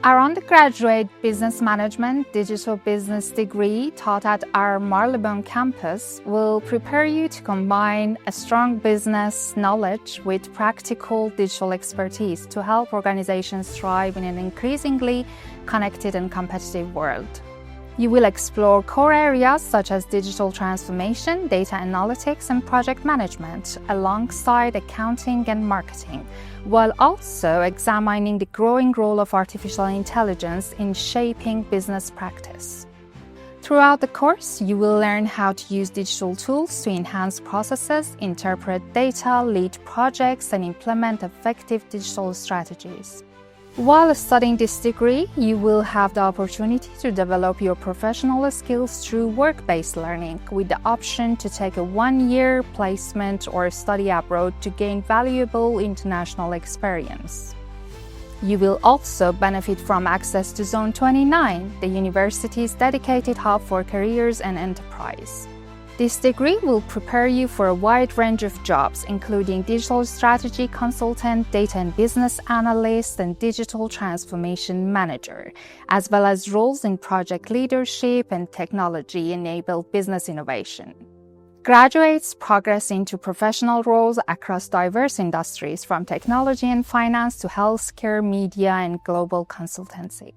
Our undergraduate business management digital business degree taught at our Marylebone campus will prepare you to combine a strong business knowledge with practical digital expertise to help organizations thrive in an increasingly connected and competitive world. You will explore core areas such as digital transformation, data analytics, and project management, alongside accounting and marketing, while also examining the growing role of artificial intelligence in shaping business practice. Throughout the course, you will learn how to use digital tools to enhance processes, interpret data, lead projects, and implement effective digital strategies. While studying this degree, you will have the opportunity to develop your professional skills through work-based learning, with the option to take a one-year placement or study abroad to gain valuable international experience. You will also benefit from access to Zone 29, the university's dedicated hub for careers and enterprise. This degree will prepare you for a wide range of jobs, including digital strategy consultant, data and business analyst, and digital transformation manager, as well as roles in project leadership and technology-enabled business innovation. Graduates progress into professional roles across diverse industries, from technology and finance to healthcare, media, and global consultancy.